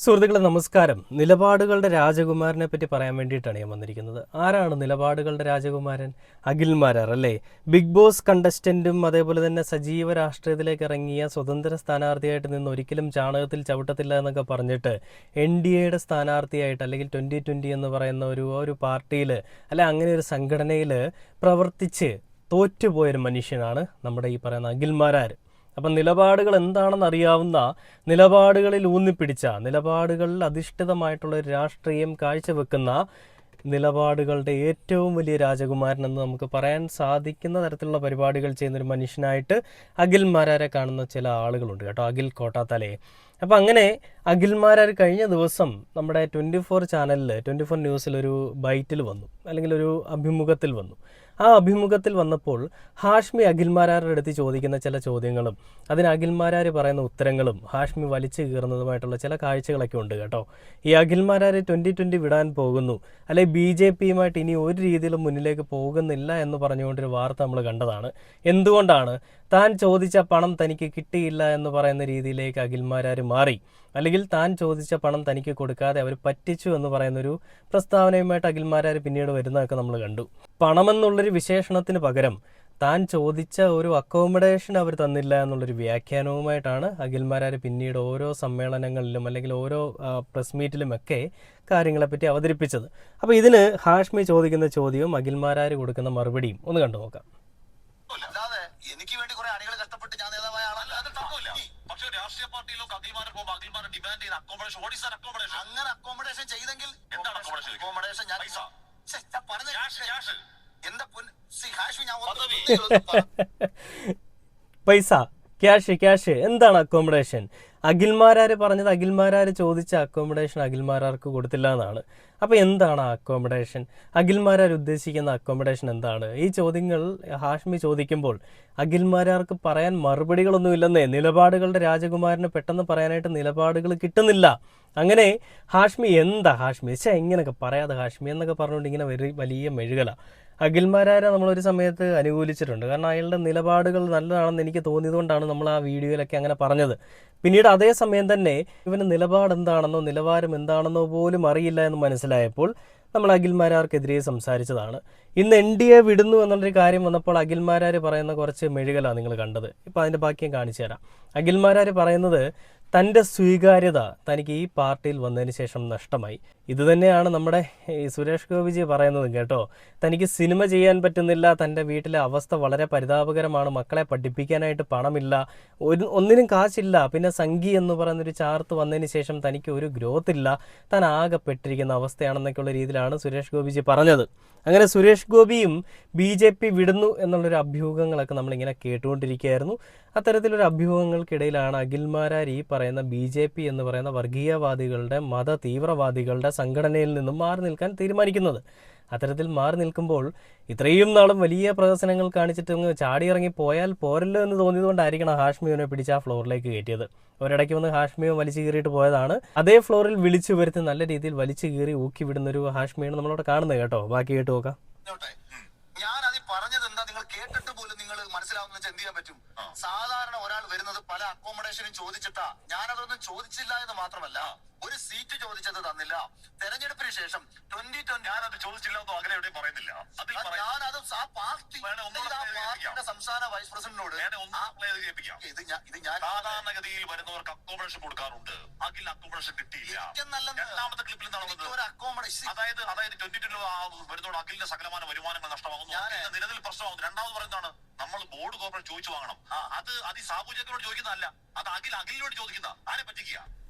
സുഹൃത്തുക്കളെ നമസ്കാരം. നിലപാടുകളുടെ രാജകുമാരനെ പറ്റി പറയാൻ വേണ്ടിയിട്ടാണ് ഞാൻ വന്നിരിക്കുന്നത്. ആരാണ് നിലപാടുകളുടെ രാജകുമാരൻ? അഖിൽ മാരാർ അല്ലേ? ബിഗ് ബോസ് കണ്ടസ്റ്റന്റും അതേപോലെ തന്നെ സജീവ രാഷ്ട്രീയത്തിലേക്ക് ഇറങ്ങിയ സ്വതന്ത്ര സ്ഥാനാർത്ഥിയായിട്ട് നിന്ന് ഒരിക്കലും ചാണകത്തിൽ ചവിട്ടത്തില്ല എന്നൊക്കെ പറഞ്ഞിട്ട് NDAയുടെ സ്ഥാനാർത്ഥിയായിട്ട് അല്ലെങ്കിൽ 2020 എന്ന് പറയുന്ന ഒരു പാർട്ടിയിൽ അല്ലെ അങ്ങനെ ഒരു സംഘടനയിൽ പ്രവർത്തിച്ച് തോറ്റുപോയൊരു മനുഷ്യനാണ് നമ്മുടെ ഈ പറയുന്ന അഖിൽ മാരാർ. അപ്പം നിലപാടുകൾ എന്താണെന്ന് അറിയാവുന്ന, നിലപാടുകളിൽ ഊന്നിപ്പിടിച്ച, നിലപാടുകളിൽ അധിഷ്ഠിതമായിട്ടുള്ള ഒരു രാഷ്ട്രീയം കാഴ്ചവെക്കുന്ന, നിലപാടുകളുടെ ഏറ്റവും വലിയ രാജകുമാരൻ എന്ന് നമുക്ക് പറയാൻ സാധിക്കുന്ന തരത്തിലുള്ള പരിപാടികൾ ചെയ്യുന്നൊരു മനുഷ്യനായിട്ട് അഖിൽ മാരാരെ കാണുന്ന ചില ആളുകളുണ്ട് കേട്ടോ, അഖിൽ കോട്ടാത്തലയെ. അപ്പം അങ്ങനെ അഖിൽ മാരാർ കഴിഞ്ഞ ദിവസം നമ്മുടെ 24 ചാനലിൽ 24 ന്യൂസിൽ ഒരു ബൈറ്റിൽ വന്നു, അല്ലെങ്കിൽ ഒരു അഭിമുഖത്തിൽ വന്നു. ആ അഭിമുഖത്തിൽ വന്നപ്പോൾ ഹാഷ്മി അഖിൽ മാരാരുടെ അടുത്ത് ചോദിക്കുന്ന ചില ചോദ്യങ്ങളും അതിന് അഖിൽ മാരാർ പറയുന്ന ഉത്തരങ്ങളും ഹാഷ്മി വലിച്ചു കീറുന്നതുമായിട്ടുള്ള ചില കാഴ്ചകളൊക്കെ ഉണ്ട് കേട്ടോ. ഈ അഖിൽ മാരാർ 2020 വിടാൻ പോകുന്നു, അല്ലെ BJPയുമായിട്ട് ഇനി ഒരു രീതിയിലും മുന്നിലേക്ക് പോകുന്നില്ല എന്ന് പറഞ്ഞുകൊണ്ടൊരു വാർത്ത നമ്മൾ കണ്ടതാണ്. എന്തുകൊണ്ടാണ്? താൻ ചോദിച്ച പണം തനിക്ക് കിട്ടിയില്ല എന്ന് പറയുന്ന രീതിയിലേക്ക് അഖിൽ മാരാർ മാറി, അല്ലെങ്കിൽ താൻ ചോദിച്ച പണം തനിക്ക് കൊടുക്കാതെ അവർ പറ്റിച്ചു എന്ന് പറയുന്നൊരു പ്രസ്താവനയുമായിട്ട് അഖിൽ മാരാർ പിന്നീട് വരുന്നതൊക്കെ നമ്മൾ കണ്ടു. പണമെന്നുള്ളൊരു വിശേഷണത്തിന് പകരം താൻ ചോദിച്ച ഒരു അക്കോമഡേഷൻ അവർ തന്നില്ല എന്നുള്ളൊരു വ്യാഖ്യാനവുമായിട്ടാണ് അഖിൽ മാരാർ പിന്നീട് ഓരോ സമ്മേളനങ്ങളിലും അല്ലെങ്കിൽ ഓരോ പ്രസ് മീറ്റിലുമൊക്കെ കാര്യങ്ങളെപ്പറ്റി അവതരിപ്പിച്ചത്. അപ്പോൾ ഇതിന് ഹാഷ്മി ചോദിക്കുന്ന ചോദ്യവും അഖിൽ മാരാർ കൊടുക്കുന്ന മറുപടിയും ഒന്ന് കണ്ടു നോക്കാം. എനിക്ക് വേണ്ടി കുറെ അണികൾ കഷ്ടപ്പെട്ട് ഞാൻ നേതാവായ ആളല്ല, അത് തർക്കമില്ല. പക്ഷേ രാഷ്ട്രീയ പാർട്ടിയിലൊക്കെ അഖിൽമാരെ പോകുമ്പോൾ അഖിൽമാരെ ഡിമാൻഡ് ചെയ്യുന്ന accommodation, what is that accommodation? അങ്ങനെ അക്കോമഡേഷൻ ചെയ്തെങ്കിൽ എന്താണ് അക്കോമഡേഷൻ? അക്കോമഡേഷൻ ഞാൻ പൈസ പറഞ്ഞ എന്റെ ഹാഷ്മി ഞാൻ പൈസ, ക്യാഷ് എന്താണ് അക്കോമഡേഷൻ? അഖിൽ മാരാർ പറഞ്ഞത് അഖിൽ മാരാർ ചോദിച്ച അക്കോമഡേഷൻ അഖിൽ മാരാർക്ക് കൊടുത്തില്ല എന്നാണ്. അപ്പോൾ എന്താണ് ആ അക്കോമഡേഷൻ? അഖിൽ മാരാർ ഉദ്ദേശിക്കുന്ന അക്കോമഡേഷൻ എന്താണ്? ഈ ചോദ്യങ്ങൾ ഹാഷ്മി ചോദിക്കുമ്പോൾ അഖിൽ മാരാർക്ക് പറയാൻ മറുപടികളൊന്നുമില്ലെന്നേ. നിലപാടുകളുടെ രാജകുമാരന് പെട്ടെന്ന് പറയാനായിട്ട് നിലപാടുകൾ കിട്ടുന്നില്ല. അങ്ങനെ ഹാഷ്മി ഹാഷ്മി ഇങ്ങനെയൊക്കെ പറയാതെ ഹാഷ്മി എന്നൊക്കെ പറഞ്ഞുകൊണ്ട് ഇങ്ങനെ വലിയ മെഴുകല. അഖിൽ മാരാരെ നമ്മളൊരു സമയത്ത് അനുകൂലിച്ചിട്ടുണ്ട്, കാരണം അയാളുടെ നിലപാടുകൾ നല്ലതാണെന്ന് എനിക്ക് തോന്നിയതുകൊണ്ടാണ് നമ്മൾ ആ വീഡിയോയിലൊക്കെ അങ്ങനെ പറഞ്ഞത്. പിന്നീട് അതേ സമയം തന്നെ ഇവന് നിലപാട് എന്താണെന്നോ നിലവാരം എന്താണെന്നോ പോലും അറിയില്ല എന്ന് മനസ്സിലായപ്പോൾ നമ്മൾ അഖിൽ മാരാർക്കെതിരെ സംസാരിച്ചതാണ്. ഇന്ന് NDA വിടുന്നു എന്നുള്ളൊരു കാര്യം വന്നപ്പോൾ അഖിൽ മാരാർ പറയുന്ന കുറച്ച് മെഴുകലാണ് നിങ്ങൾ കണ്ടത്. ഇപ്പോൾ അതിൻ്റെ ബാക്കിയും കാണിച്ചു തരാം. അഖിൽ മാരാർ പറയുന്നത് തൻ്റെ സ്വീകാര്യത തനിക്ക് ഈ പാർട്ടിയിൽ വന്നതിന് ശേഷം നഷ്ടമായി. ഇതുതന്നെയാണ് നമ്മുടെ ഈ സുരേഷ് ഗോപിജി പറയുന്നതും കേട്ടോ. തനിക്ക് സിനിമ ചെയ്യാൻ പറ്റുന്നില്ല, തൻ്റെ വീട്ടിലെ അവസ്ഥ വളരെ പരിതാപകരമാണ്, മക്കളെ പഠിപ്പിക്കാനായിട്ട് പണമില്ല, ഒന്നിനും കാശില്ല, പിന്നെ സംഘി എന്ന് പറയുന്നൊരു ചാർത്ത് വന്നതിന് ശേഷം തനിക്ക് ഒരു ഗ്രോത്ത് ഇല്ല, താൻ ആകെപ്പെട്ടിരിക്കുന്ന അവസ്ഥയാണെന്നൊക്കെയുള്ള രീതിയിലാണ് സുരേഷ് ഗോപിജി പറഞ്ഞത്. അങ്ങനെ സുരേഷ് ഗോപിയും BJP വിടുന്നു എന്നുള്ളൊരു അഭ്യൂഹങ്ങളൊക്കെ നമ്മളിങ്ങനെ കേട്ടുകൊണ്ടിരിക്കുകയായിരുന്നു. അത്തരത്തിലൊരു അഭ്യൂഹങ്ങൾക്കിടയിലാണ് അഖിൽ മാരാർ ഈ പറയുന്ന BJP എന്ന് പറയുന്ന വർഗീയവാദികളുടെ, മത തീവ്രവാദികളുടെ സംഘടനയിൽ നിന്നും മാറി നിൽക്കാൻ തീരുമാനിക്കുന്നത്. അത്തരത്തിൽ മാറി നിൽക്കുമ്പോൾ ഇത്രയും നാളും വലിയ പ്രദർശനങ്ങൾ കാണിച്ചിട്ട് ചാടിയിറങ്ങി പോയാൽ പോരല്ലോ എന്ന് തോന്നിയതുകൊണ്ടായിരിക്കണം ഹാഷ്മിയോനെ പിടിച്ച് ആ ഫ്ലോറിലേക്ക് കയറ്റിയത്. ഒരിടയ്ക്ക് വന്ന് ഹാഷ്മിയോ വലിച്ചു കീറിയിട്ട് പോയതാണ്. അതേ ഫ്ലോറിൽ വിളിച്ചു വരുത്തി നല്ല രീതിയിൽ വലിച്ചു കീറി ഊക്കി വിടുന്നൊരു ഹാഷ്മിയാണ് നമ്മളവിടെ കാണുന്നത് കേട്ടോ. ബാക്കി കേട്ട് നോക്കാം. ഞാൻ അത് പറഞ്ഞത് എന്താ നിങ്ങൾ കേട്ടിട്ട് പോലും നിങ്ങൾ മനസ്സിലാവുന്ന വെച്ചാൽ എന്ത് ചെയ്യാൻ പറ്റും? സാധാരണ ഒരാൾ വരുന്നത് പല അക്കോമഡേഷനും ചോദിച്ചിട്ടാ. ഞാനതൊന്നും ചോദിച്ചില്ല എന്ന് മാത്രമല്ല, ഒരു സീറ്റ് ചോദിച്ചത് തന്നില്ല. തെരഞ്ഞെടുപ്പിന് ശേഷം 2020 ഞാനത് ചോദിച്ചില്ല എന്നോ അങ്ങനെ എവിടെയും പറയുന്നില്ല. ഞാനത് ആ പാർട്ടിയുടെ സംസ്ഥാന വൈസ് പ്രസിഡന്റിനോട് ഇത് ഞാൻ സാധാരണഗതിയിൽ വരുന്നവർക്ക് അക്കോമഡേഷൻ കൊടുക്കാറുണ്ട്. അഖിൽ അക്കോമഡേഷൻ കിട്ടിയില്ല. രണ്ടാമത്തെ ക്ലിപ്പിൽ നടന്നത് ഒരു അക്കോമഡേഷൻ, അതായത് 2020 വരുന്നതോട് അഖിലിന്റെ സകലമാന വരുമാനങ്ങൾ നഷ്ടമാകുന്നു, നിലവിൽ പ്രശ്നമാകുന്നു. രണ്ടാമത് പറയുന്നതാണ് നമ്മൾ ബോർഡ് കോർപ്പറേറ്റ് ചോദിച്ചു വാങ്ങണം. അത് സാബു ജേക്കബിനോട് ചോദിക്കുന്നതല്ല, അത് അഖിലിനോട് ചോദിക്കുന്ന. ആരെ പറ്റിക്കുക?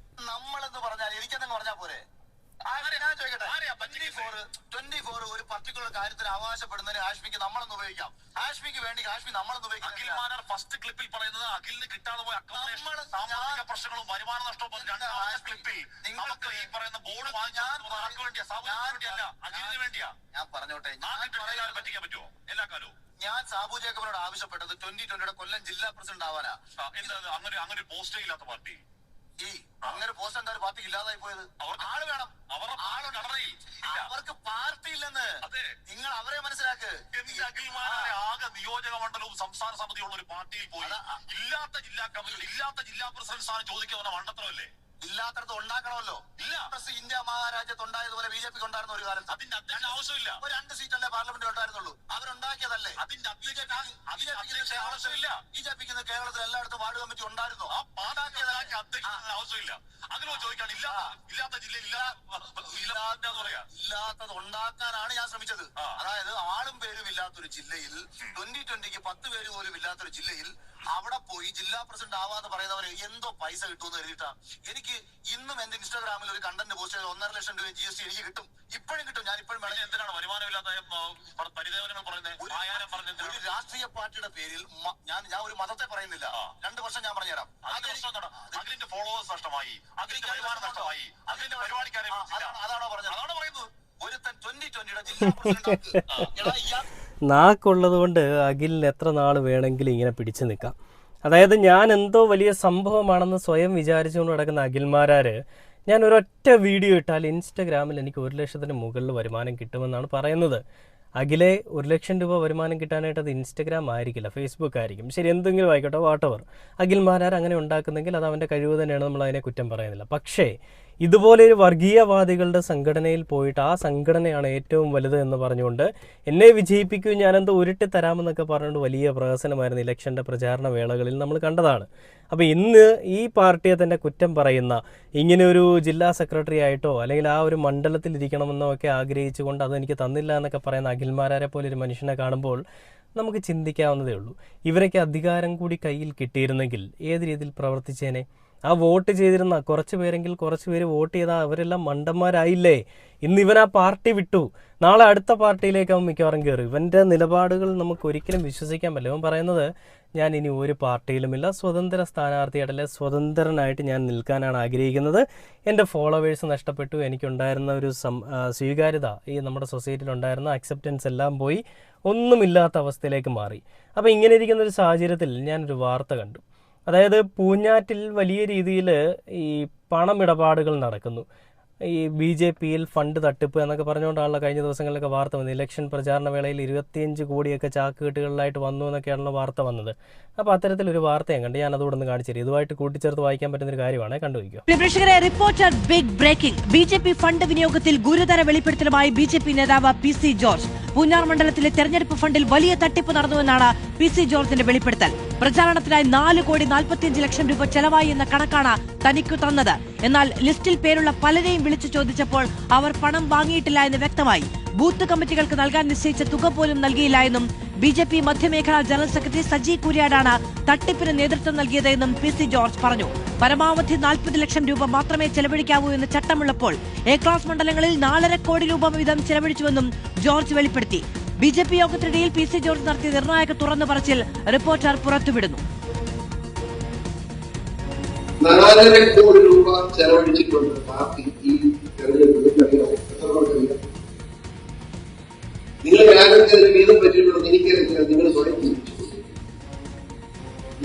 നമ്മളെന്ന് പറഞ്ഞാൽ എനിക്കെന്നു പറഞ്ഞാൽ പോരെ? ഞാൻ ചോദിക്കട്ടെ, 24 ഒരു പർട്ടിക്കുലർ കാര്യത്തിന് അവകാശപ്പെടുന്നതിന് ഹാഷ്മിക്ക് നമ്മളൊന്ന് ഉപയോഗിക്കാം, ഹാഷ്മിക്ക് വേണ്ടി ഹാഷ്മി നമ്മളൊന്ന് ഉപയോഗിക്കാം. അഖിൽ മാരാർ ഫസ്റ്റ് ക്ലിപ്പിൽ പറയുന്നത് അഖിലിന് കിട്ടാതെ പോയ സാമ്പത്തിക പ്രശ്നങ്ങളും വരുമാന നഷ്ടവും ക്ലിപ്പിൽ നിങ്ങൾക്ക് ഈ പറയുന്ന ബോർഡ് ആർക്ക് വേണ്ടിയാ? സാബുവിന് അഖിലിന് വേണ്ടിയാ? ഞാൻ പറഞ്ഞോട്ടെ, പറ്റിക്കാൻ പറ്റുമോ എല്ലാ കാലവും? ഞാൻ സാബു ജേക്കബിനോട് ആവശ്യപ്പെട്ടത് 2020 കൊല്ലം ജില്ലാ പ്രസിഡന്റ് ആവാനാ. അങ്ങനെ പോസ്റ്റേ ഇല്ലാത്ത പാർട്ടി, അങ്ങനെ പോസ്റ്റ് എന്താ പാർട്ടി ഇല്ലാതായി പോയത്? അവർക്ക് ആള് വേണം, അവർക്ക് പാർട്ടി ഇല്ലെന്ന് നിങ്ങൾ അവരെ മനസ്സിലാക്ക്. ആകെ നിയോജക മണ്ഡലവും സംസ്ഥാന സമിതിയുള്ള ഒരു പാർട്ടിയിൽ പോയി ഇല്ലാത്ത ജില്ലാ കമ്മിറ്റി, ഇല്ലാത്ത ജില്ലാ പ്രസിഡന്റ് സ്ഥാനം ചോദിക്കുന്ന മണ്ടത്തരമല്ലേ? ഇല്ലാത്തടത്ത് ഉണ്ടാക്കണമല്ലോ. ഇല്ല, ഇന്ത്യ മഹാരാജ്യത്ത് ഉണ്ടായതുപോലെ BJP ഉണ്ടായിരുന്ന ഒരു കാലത്ത് അതിന്റെ ആവശ്യമില്ല. ഒരു 2 സീറ്റല്ലേ പാർലമെന്റിൽ ഉണ്ടായിരുന്നുള്ളൂ. അവരുണ്ടാക്കിയതല്ലേ. അതിന്റെ ആവശ്യമില്ല. BJPക്ക് കേരളത്തിൽ എല്ലായിടത്തും വാർഡ് കമ്മിറ്റി ഉണ്ടായിരുന്നു. ആവശ്യമില്ല. അങ്ങനെ ചോദിക്കാണ്. ഇല്ലാത്ത ജില്ലയിൽ ഇല്ലാത്തത് ഉണ്ടാക്കാനാണ് ഞാൻ ശ്രമിച്ചത്. അതായത് ആളും പേരും ഇല്ലാത്തൊരു ജില്ലയിൽ 2020ക്ക് 10 പേര് പോലും ഇല്ലാത്തൊരു ജില്ലയിൽ അവിടെ പോയി ജില്ലാ പ്രസിഡന്റ് ആവാന്ന് പറയുന്നവര് എന്തോ പൈസ കിട്ടുമെന്ന് കരുതിയിട്ടാ. എനിക്ക് ഇന്നും എന്റെ ഇൻസ്റ്റാഗ്രാമിൽ ഒരു കണ്ടന്റ് പോസ്റ്റ് ചെയ്ത് 1.5 ലക്ഷം രൂപ GST എനിക്ക് കിട്ടും. ഇപ്പോഴും കിട്ടും. ഞാൻ ഇപ്പോഴും വേണമെങ്കിൽ എന്തിനാണ് വരുമാനമില്ലാത്ത പരിദേവനങ്ങൾ പറയുന്നത്? ഒരു രാഷ്ട്രീയ പാർട്ടിയുടെ പേരിൽ ഞാൻ ഒരു മതത്തെ പറയുന്നില്ല. 2 വർഷം ഞാൻ പറഞ്ഞുതരാം. അതിന്റെ ഫോളോവേഴ്സ് നഷ്ടമായി, അതിന്റെ വരുമാനം നഷ്ടമായി, അതിന്റെ പരിപാടിക്കാരെ അതാണോ പറഞ്ഞത്? അതാണോ പറയുന്നത്? ഒരുത്തൻ 2020യുടെ ജില്ലാ പ്രസിഡന്റ് നാക്കുള്ളത് കൊണ്ട് അഖിലിന് എത്ര നാൾ വേണമെങ്കിലും ഇങ്ങനെ പിടിച്ചു നിൽക്കാം. അതായത് ഞാൻ എന്തോ വലിയ സംഭവമാണെന്ന് സ്വയം വിചാരിച്ചുകൊണ്ട് നടക്കുന്ന അഖിൽമാരാര് ഞാൻ ഒരൊറ്റ വീഡിയോ ഇട്ടാൽ ഇൻസ്റ്റഗ്രാമിൽ എനിക്ക് 1 ലക്ഷത്തിന് മുകളിൽ വരുമാനം കിട്ടുമെന്നാണ് പറയുന്നത്. അഖിലെ 1 ലക്ഷം രൂപ വരുമാനം കിട്ടാനായിട്ട് അത് ഇൻസ്റ്റഗ്രാം ആയിരിക്കില്ല, ഫേസ്ബുക്ക് ആയിരിക്കും. ശരി, എന്തെങ്കിലും ആയിക്കോട്ടെ, വാട്ടവർ. അഖിൽമാരാർ അങ്ങനെ ഉണ്ടാക്കുന്നെങ്കിൽ അത് അവൻ്റെ കഴിവ് തന്നെയാണ്, നമ്മൾ അതിനെ കുറ്റം പറയുന്നില്ല. പക്ഷേ ഇതുപോലെ ഒരു വർഗീയവാദികളുടെ സംഘടനയിൽ പോയിട്ട് ആ സംഘടനയാണ് ഏറ്റവും വലുത് എന്ന് പറഞ്ഞുകൊണ്ട് എന്നെ വിജയിപ്പിക്കൂ, ഞാനെന്തോ ഉരുട്ടി തരാമെന്നൊക്കെ പറഞ്ഞുകൊണ്ട് വലിയ പ്രഹസനമായിരുന്നു ഇലക്ഷൻ്റെ പ്രചാരണ വേളകളിൽ നമ്മൾ കണ്ടതാണ്. അപ്പോൾ ഇന്ന് ഈ പാർട്ടിയെ തന്നെ കുറ്റം പറയുന്ന, ഇങ്ങനെ ഒരു ജില്ലാ സെക്രട്ടറി ആയിട്ടോ അല്ലെങ്കിൽ ആ ഒരു മണ്ഡലത്തിൽ ഇരിക്കണമെന്നോ ഒക്കെ ആഗ്രഹിച്ചുകൊണ്ട് അതെനിക്ക് തന്നില്ല എന്നൊക്കെ പറയുന്ന അഖിൽമാരാരെ പോലെ ഒരു മനുഷ്യനെ കാണുമ്പോൾ നമുക്ക് ചിന്തിക്കാവുന്നതേ ഉള്ളൂ. ഇവരൊക്കെ അധികാരം കൂടി കയ്യിൽ കിട്ടിയിരുന്നെങ്കിൽ ഏത് രീതിയിൽ പ്രവർത്തിച്ചേനെ? ആ വോട്ട് ചെയ്തിരുന്ന കുറച്ച് പേരെങ്കിൽ കുറച്ച് പേര് വോട്ട് ചെയ്താൽ അവരെല്ലാം മണ്ടന്മാരായില്ലേ? ഇന്ന് ഇവൻ ആ പാർട്ടി വിട്ടു, നാളെ അടുത്ത പാർട്ടിയിലേക്ക് അവൻ മിക്കവാറും കയറും. ഇവൻ്റെ നിലപാടുകൾ നമുക്ക് ഒരിക്കലും വിശ്വസിക്കാൻ പറ്റില്ല. അവൻ പറയുന്നത് ഞാൻ ഇനി ഒരു പാർട്ടിയിലുമില്ല, സ്വതന്ത്ര സ്ഥാനാർത്ഥിയായിട്ടല്ലേ സ്വതന്ത്രനായിട്ട് ഞാൻ നിൽക്കാനാണ് ആഗ്രഹിക്കുന്നത്. എൻ്റെ ഫോളോവേഴ്സ് നഷ്ടപ്പെട്ടു, എനിക്കുണ്ടായിരുന്ന ഒരു സ്വീകാര്യത, ഈ നമ്മുടെ സൊസൈറ്റിയിൽ ഉണ്ടായിരുന്ന അക്സെപ്റ്റൻസ് എല്ലാം പോയി, ഒന്നുമില്ലാത്ത അവസ്ഥയിലേക്ക് മാറി. അപ്പോൾ ഇങ്ങനെ ഇരിക്കുന്ന ഒരു സാഹചര്യത്തിൽ ഞാനൊരു വാർത്ത കണ്ടു. അതായത് പൂഞ്ഞാറ്റിൽ വലിയ രീതിയിൽ ഈ പണമിടപാടുകൾ നടക്കുന്നു. ഈ BJPയിൽ ഫണ്ട് തട്ടിപ്പ് എന്നൊക്കെ പറഞ്ഞുകൊണ്ടാണല്ലോ കഴിഞ്ഞ ദിവസങ്ങളിലൊക്കെ വാർത്ത വന്നത്. ഇലക്ഷൻ പ്രചാരണ വേളയിൽ 25 കോടിയൊക്കെ ചാക്കുകെട്ടുകളിലായിട്ട് വന്നു എന്നൊക്കെയാണല്ലോ വാർത്ത വന്നത്. അപ്പോൾ അത്തരത്തിലൊരു വാർത്ത ഞാൻ കണ്ട്, ഞാൻ അതുകൂടെ ഒന്ന് കാണിച്ചു തരും. ഇതുമായിട്ട് കൂട്ടിച്ചേർത്ത് വായിക്കാൻ പറ്റുന്ന ഒരു കാര്യമാണ്, കണ്ടുവയ്ക്കുക. പ്രേക്ഷകരെ, Reporter big breaking. BJP fund വിനിയോഗത്തിൽ ഗുരുതര വെളിപ്പെടുത്തലുമായി BJP നേതാവ് PC ജോർജ്. പൂഞ്ഞാർ മണ്ഡലത്തിലെ തെരഞ്ഞെടുപ്പ് ഫണ്ടിൽ വലിയ തട്ടിപ്പ് നടന്നുവെന്നാണ് PC ജോർജിന്റെ വെളിപ്പെടുത്തൽ. പ്രചാരണത്തിനായി 4 കോടി 45 ലക്ഷം രൂപ ചെലവായി എന്ന കണക്കാണ് തനിക്കു തന്നത്. എന്നാൽ ലിസ്റ്റിൽ പേരുള്ള പലരെയും വിളിച്ചു ചോദിച്ചപ്പോൾ അവർ പണം വാങ്ങിയിട്ടില്ല എന്ന് വ്യക്തമായി. ബൂത്ത് കമ്മിറ്റികൾക്ക് നൽകാൻ നിശ്ചയിച്ച തുക പോലും നൽകിയില്ല എന്നും BJP മധ്യമേഖലാ ജനറൽ സെക്രട്ടറി സജി കുര്യാടാണ് തട്ടിപ്പിന് നേതൃത്വം നൽകിയതെന്നും PC ജോർജ് പറഞ്ഞു. പരമാവധി 40 ലക്ഷം രൂപ മാത്രമേ ചെലവഴിക്കാവൂ എന്ന് ചട്ടമുള്ളപ്പോൾ A ക്ലാസ് മണ്ഡലങ്ങളിൽ 4.5 കോടി രൂപ വീതം ചെലവഴിച്ചുവെന്നും ജോർജ് വെളിപ്പെടുത്തി. BJP യോഗത്തിനിടയിൽ PC ജോർജ് നടത്തിയ നിർണായക തുറന്നു പറച്ചിൽ റിപ്പോർട്ടർ പുറത്തുവിടുന്നു. 4.5 കോടി രൂപ ചെലവഴിച്ചിട്ടുണ്ട് പാർട്ടി ഈ തെരഞ്ഞെടുപ്പിൽ. നിങ്ങൾ രാജ്യത്തെ വീതം പറ്റിയിട്ടുണ്ടെന്ന് എനിക്കറിയില്ല, നിങ്ങൾ സ്വയം ചിന്തിച്ചു.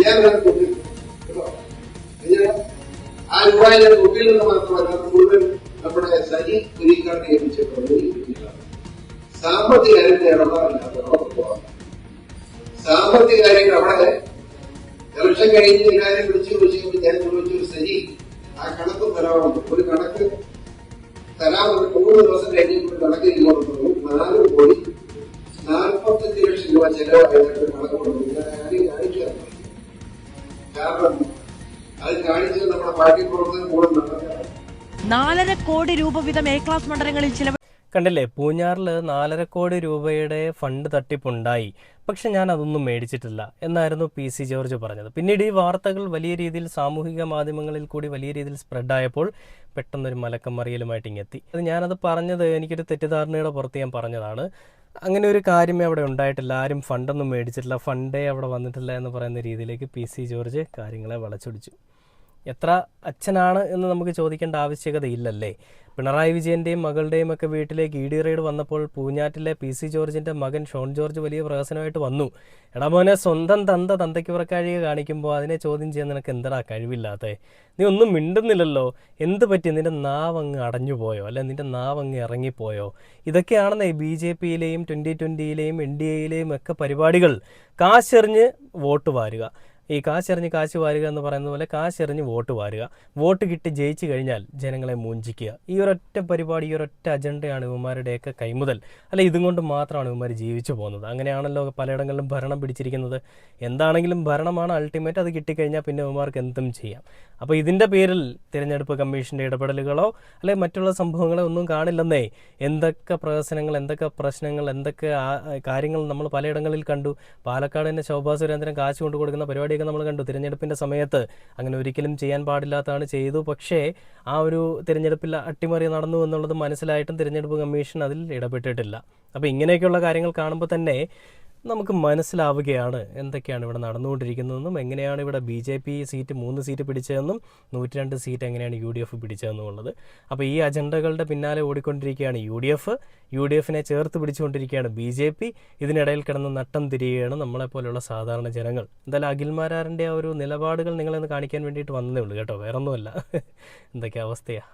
ഞാൻ ആ രൂപയിൽ തൊട്ടിൽ നിന്ന് മാത്രമല്ല മുഴുവൻ നമ്മുടെ സജി കുരിക്കാട്ടെ ഏൽപ്പിച്ചിട്ടുണ്ട്. സാമ്പത്തിക കാര്യത്തിൽ ഇടപാടില്ലാത്ത സാമ്പത്തിക കാര്യങ്ങൾ അവിടെ ഇലക്ഷൻ കഴിഞ്ഞ് കാര്യം വിളിച്ചു ചോദിച്ചപ്പോൾ ഞാൻ ചോദിച്ചു, സജി ആ കണക്ക് തരാമെന്ന്. ഒരു കണക്ക് തരാമെന്ന് 3 ദിവസം കഴിഞ്ഞപ്പോൾ കണക്ക് ഇങ്ങോട്ട് 4 കോടി 45 ലക്ഷം രൂപ ചെലവായിട്ട് കണക്ക് കൊടുക്കും. കാണിക്കാൻ കാരണം അത് കാണിച്ചത് നമ്മുടെ പാർട്ടി പ്രവർത്തനം കൂടെ നടക്കുക. 4.5 കോടി രൂപ വീതം A ക്ലാസ് മണ്ഡലങ്ങളിൽ ചിലവ്. കണ്ടില്ലേ, പൂഞ്ഞാറിൽ 4.5 കോടി രൂപയുടെ ഫണ്ട് തട്ടിപ്പുണ്ടായി, പക്ഷെ ഞാൻ അതൊന്നും മേടിച്ചിട്ടില്ല എന്നായിരുന്നു PC ജോർജ് പറഞ്ഞത്. പിന്നീട് ഈ വാർത്തകൾ വലിയ രീതിയിൽ സാമൂഹിക മാധ്യമങ്ങളിൽ കൂടി വലിയ രീതിയിൽ സ്പ്രെഡായപ്പോൾ പെട്ടെന്നൊരു മലക്കം മറിയലുമായിട്ട് ഇങ്ങെത്തി. അത് ഞാനത് പറഞ്ഞത് എനിക്കൊരു തെറ്റിദ്ധാരണയുടെ പുറത്ത് ഞാൻ പറഞ്ഞതാണ്. അങ്ങനെ ഒരു കാര്യമേ അവിടെ ഉണ്ടായിട്ടില്ല, ആരും ഫണ്ടൊന്നും മേടിച്ചിട്ടില്ല, ഫണ്ടേ അവിടെ വന്നിട്ടില്ല എന്ന് പറയുന്ന രീതിയിലേക്ക് PC ജോർജ് കാര്യങ്ങളെ വളച്ചൊടിച്ചു. എത്ര അച്ഛനാണ് എന്ന് നമുക്ക് ചോദിക്കേണ്ട ആവശ്യകതയില്ലല്ലേ? പിണറായി വിജയൻ്റെയും മകളുടെയും ഒക്കെ വീട്ടിലേക്ക് ED റെയ്ഡ് വന്നപ്പോൾ പൂഞ്ഞാറ്റിലെ PC ജോർജിൻ്റെ മകൻ ഷോൺ ജോർജ് വലിയ പ്രഹസനമായിട്ട് വന്നു. എടാ മോനെ, സ്വന്തം തന്തയ്ക്ക് പുറക്കാഴിക കാണിക്കുമ്പോൾ അതിനെ ചോദ്യം ചെയ്യാൻ നിനക്ക് എന്താ കഴിവില്ലാത്തേ? നീ ഒന്നും മിണ്ടുന്നില്ലല്ലോ, എന്ത് പറ്റി? നിന്റെ നാവങ്ങ് അടഞ്ഞു പോയോ, അല്ലെ നിന്റെ നാവങ്ങ് ഇറങ്ങിപ്പോയോ? ഇതൊക്കെയാണെന്നേ BJPയിലെയും 2020യിലെയും NDAയിലെയും ഒക്കെ പരിപാടികൾ. കാശെറിഞ്ഞ് വോട്ട് വാരുക. ഈ കാശെറിഞ്ഞ് കാശ് വാരുക എന്ന് പറയുന്ന പോലെ കാശെറിഞ്ഞ് വോട്ട് വാരുക, വോട്ട് കിട്ടി ജയിച്ചു കഴിഞ്ഞാൽ ജനങ്ങളെ മൂഞ്ചിക്കുക. ഈ ഒരൊറ്റ പരിപാടി, ഈ ഒരൊറ്റ അജണ്ടയാണ് ഇവന്മാരുടെയൊക്കെ കൈമുതൽ. അല്ല, ഇതും കൊണ്ട് മാത്രമാണ് ഇവന്മാർ ജീവിച്ചു പോകുന്നത്. അങ്ങനെയാണല്ലോ പലയിടങ്ങളിലും ഭരണം പിടിച്ചിരിക്കുന്നത്. എന്താണെങ്കിലും ഭരണമാണ് അൾട്ടിമേറ്റ്. അത് കിട്ടിക്കഴിഞ്ഞാൽ പിന്നെ ഇവന്മാർക്ക് എന്തും ചെയ്യാം. അപ്പോൾ ഇതിൻ്റെ പേരിൽ തിരഞ്ഞെടുപ്പ് കമ്മീഷൻ്റെ ഇടപെടലുകളോ അല്ലെങ്കിൽ മറ്റുള്ള സംഭവങ്ങളോ ഒന്നും കാണില്ലെന്നേ. എന്തൊക്കെ പ്രഹസനങ്ങൾ, എന്തൊക്കെ പ്രശ്നങ്ങൾ, എന്തൊക്കെ കാര്യങ്ങൾ നമ്മൾ പലയിടങ്ങളിൽ കണ്ടു. പാലക്കാട് തന്നെ ശോഭാ സുരേന്ദ്രൻ കാശ് കൊണ്ട് കൊടുക്കുന്ന പരിപാടിയൊക്കെ നമ്മൾ കണ്ടു തിരഞ്ഞെടുപ്പിൻ്റെ സമയത്ത്. അങ്ങനെ ഒരിക്കലും ചെയ്യാൻ പാടില്ലാത്തതാണ് ചെയ്തു. പക്ഷേ ആ ഒരു തിരഞ്ഞെടുപ്പിൽ അട്ടിമറി നടന്നു എന്നുള്ളത് മനസ്സിലായിട്ടും തിരഞ്ഞെടുപ്പ് കമ്മീഷൻ അതിൽ ഇടപെട്ടിട്ടില്ല. അപ്പോൾ ഇങ്ങനെയൊക്കെയുള്ള കാര്യങ്ങൾ കാണുമ്പോൾ തന്നെ നമുക്ക് മനസ്സിലാവുകയാണ് എന്തൊക്കെയാണ് ഇവിടെ നടന്നുകൊണ്ടിരിക്കുന്നതെന്നും എങ്ങനെയാണ് ഇവിടെ BJP 3 സീറ്റ് പിടിച്ചതെന്നും 102 സീറ്റ് എങ്ങനെയാണ് UDF പിടിച്ചതെന്നുള്ളത്. അപ്പോൾ ഈ അജണ്ടകളുടെ പിന്നാലെ ഓടിക്കൊണ്ടിരിക്കുകയാണ് UDF-നെ ചേർത്ത് പിടിച്ചുകൊണ്ടിരിക്കുകയാണ് BJP. ഇതിനിടയിൽ കിടന്ന് നട്ടം തിരിയുകയാണ് നമ്മളെപ്പോലെയുള്ള സാധാരണ ജനങ്ങൾ. എന്തായാലും അഖിൽമാരാറിൻ്റെ ആ ഒരു നിലപാടുകൾ നിങ്ങളെന്ന് കാണിക്കാൻ വേണ്ടിയിട്ട് വന്നതേ ഉള്ളൂ കേട്ടോ, വേറൊന്നുമല്ല. എന്തൊക്കെ അവസ്ഥയാണ്.